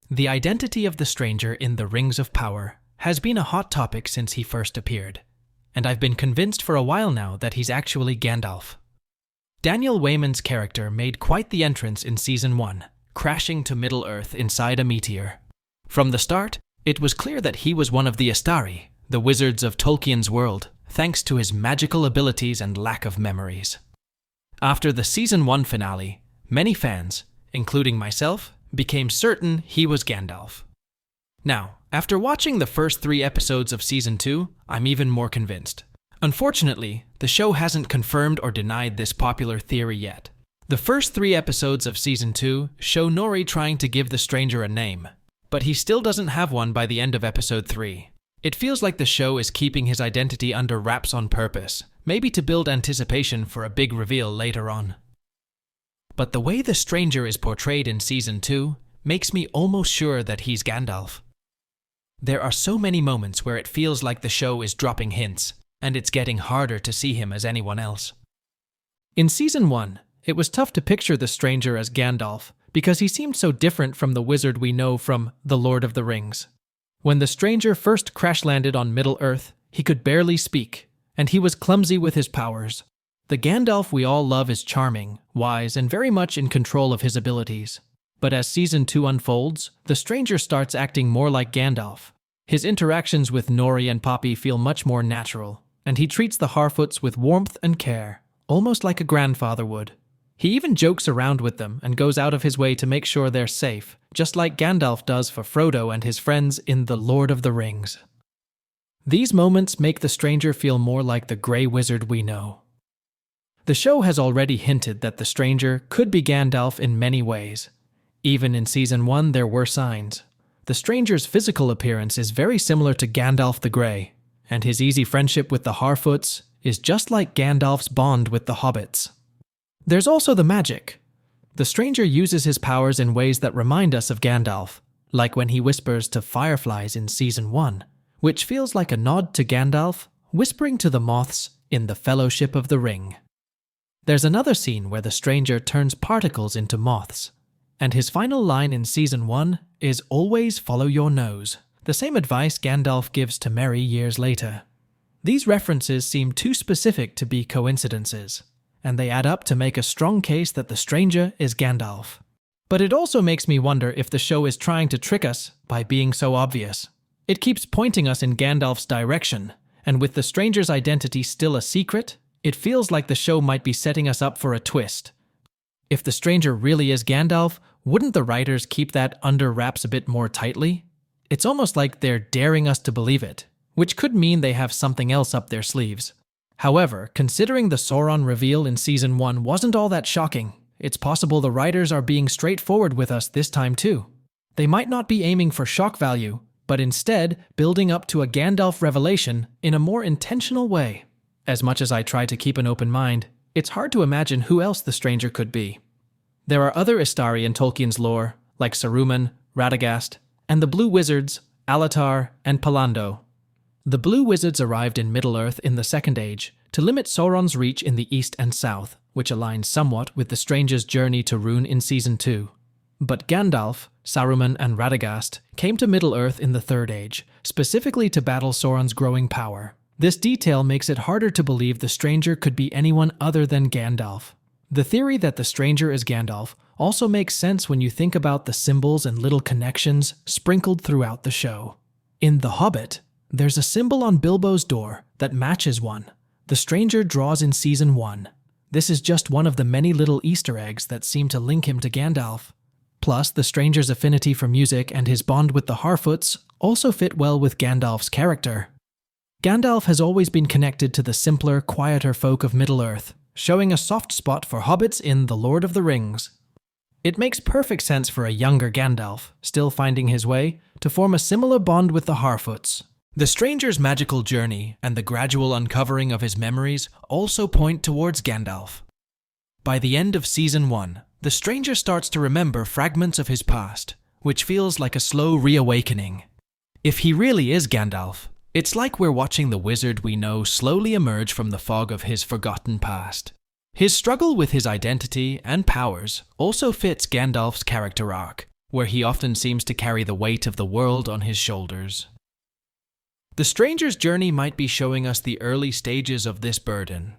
The identity of the stranger in the Rings of Power has been a hot topic since he first appeared, and I've been convinced for a while now that he's actually Gandalf. Daniel Wayman's character made quite the entrance in Season 1, crashing to Middle-earth inside a meteor. From the start, it was clear that he was one of the Astari, the wizards of Tolkien's world, thanks to his magical abilities and lack of memories. After the Season 1 finale, many fans, including myself, became certain he was Gandalf. Now, after watching the first 3 episodes of Season 2, I'm even more convinced. Unfortunately, the show hasn't confirmed or denied this popular theory yet. The first 3 episodes of Season 2 show Nori trying to give the stranger a name, but he still doesn't have one by the end of Episode 3. It feels like the show is keeping his identity under wraps on purpose, maybe to build anticipation for a big reveal later on. But the way the stranger is portrayed in Season 2 makes me almost sure that he's Gandalf. There are so many moments where it feels like the show is dropping hints, and it's getting harder to see him as anyone else. In Season 1, it was tough to picture the stranger as Gandalf because he seemed so different from the wizard we know from The Lord of the Rings. When the stranger first crash-landed on Middle-earth, he could barely speak, and he was clumsy with his powers. The Gandalf we all love is charming, wise, and very much in control of his abilities. But as Season 2 unfolds, the stranger starts acting more like Gandalf. His interactions with Nori and Poppy feel much more natural, and he treats the Harfoots with warmth and care, almost like a grandfather would. He even jokes around with them and goes out of his way to make sure they're safe, just like Gandalf does for Frodo and his friends in The Lord of the Rings. These moments make the stranger feel more like the Grey Wizard we know. The show has already hinted that the stranger could be Gandalf in many ways. Even in Season 1 there were signs. The stranger's physical appearance is very similar to Gandalf the Grey, and his easy friendship with the Harfoots is just like Gandalf's bond with the hobbits. There's also the magic. The stranger uses his powers in ways that remind us of Gandalf, like when he whispers to fireflies in Season 1, which feels like a nod to Gandalf whispering to the moths in the Fellowship of the Ring. There's another scene where the stranger turns particles into moths, and his final line in Season 1 is "Always follow your nose," the same advice Gandalf gives to Merry years later. These references seem too specific to be coincidences, and they add up to make a strong case that the stranger is Gandalf. But it also makes me wonder if the show is trying to trick us by being so obvious. It keeps pointing us in Gandalf's direction, and with the stranger's identity still a secret, it feels like the show might be setting us up for a twist. If the stranger really is Gandalf, wouldn't the writers keep that under wraps a bit more tightly? It's almost like they're daring us to believe it, which could mean they have something else up their sleeves. However, considering the Sauron reveal in Season 1 wasn't all that shocking, it's possible the writers are being straightforward with us this time too. They might not be aiming for shock value, but instead building up to a Gandalf revelation in a more intentional way. As much as I try to keep an open mind, it's hard to imagine who else the stranger could be. There are other Istari in Tolkien's lore, like Saruman, Radagast, and the Blue Wizards, Alatar, and Palando. The Blue Wizards arrived in Middle-earth in the Second Age to limit Sauron's reach in the east and south, which aligns somewhat with the stranger's journey to Rhûn in Season 2. But Gandalf, Saruman, and Radagast came to Middle-earth in the Third Age, specifically to battle Sauron's growing power. This detail makes it harder to believe the stranger could be anyone other than Gandalf. The theory that the stranger is Gandalf also makes sense when you think about the symbols and little connections sprinkled throughout the show. In The Hobbit, there's a symbol on Bilbo's door that matches one the stranger draws in Season 1. This is just one of the many little Easter eggs that seem to link him to Gandalf. Plus, the stranger's affinity for music and his bond with the Harfoots also fit well with Gandalf's character. Gandalf has always been connected to the simpler, quieter folk of Middle-earth, showing a soft spot for hobbits in The Lord of the Rings. It makes perfect sense for a younger Gandalf, still finding his way, to form a similar bond with the Harfoots. The stranger's magical journey and the gradual uncovering of his memories also point towards Gandalf. By the end of Season 1, the stranger starts to remember fragments of his past, which feels like a slow reawakening. If he really is Gandalf, it's like we're watching the wizard we know slowly emerge from the fog of his forgotten past. His struggle with his identity and powers also fits Gandalf's character arc, where he often seems to carry the weight of the world on his shoulders. The stranger's journey might be showing us the early stages of this burden.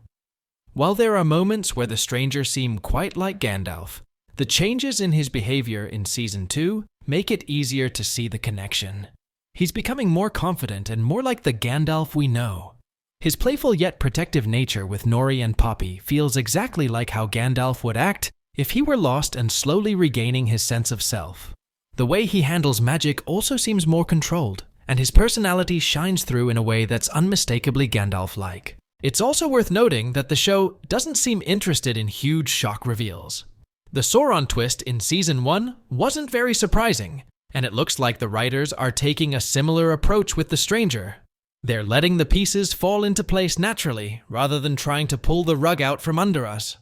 While there are moments where the stranger seems quite like Gandalf, the changes in his behavior in Season 2 make it easier to see the connection. He's becoming more confident and more like the Gandalf we know. His playful yet protective nature with Nori and Poppy feels exactly like how Gandalf would act if he were lost and slowly regaining his sense of self. The way he handles magic also seems more controlled, and his personality shines through in a way that's unmistakably Gandalf-like. It's also worth noting that the show doesn't seem interested in huge shock reveals. The Sauron twist in Season 1 wasn't very surprising, and it looks like the writers are taking a similar approach with the stranger. They're letting the pieces fall into place naturally, rather than trying to pull the rug out from under us.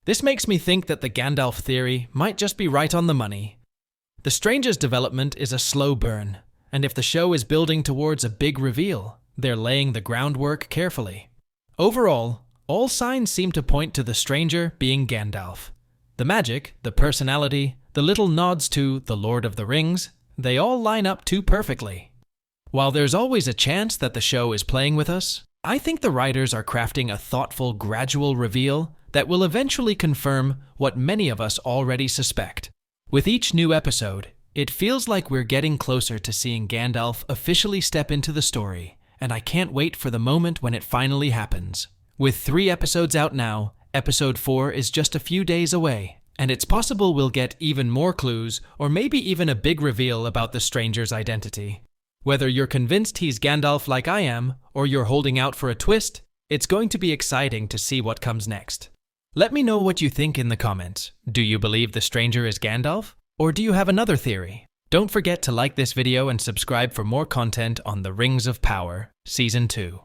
This makes me think that the Gandalf theory might just be right on the money. The stranger's development is a slow burn, and if the show is building towards a big reveal, they're laying the groundwork carefully. Overall, all signs seem to point to the stranger being Gandalf. The magic, the personality, the little nods to the Lord of the Rings, they all line up too perfectly. While there's always a chance that the show is playing with us, I think the writers are crafting a thoughtful, gradual reveal that will eventually confirm what many of us already suspect. With each new episode, it feels like we're getting closer to seeing Gandalf officially step into the story, and I can't wait for the moment when it finally happens. With 3 episodes out now, Episode 4 is just a few days away, and it's possible we'll get even more clues or maybe even a big reveal about the stranger's identity. Whether you're convinced he's Gandalf like I am, or you're holding out for a twist, it's going to be exciting to see what comes next. Let me know what you think in the comments. Do you believe the stranger is Gandalf? Or do you have another theory? Don't forget to like this video and subscribe for more content on the Rings of Power, Season 2.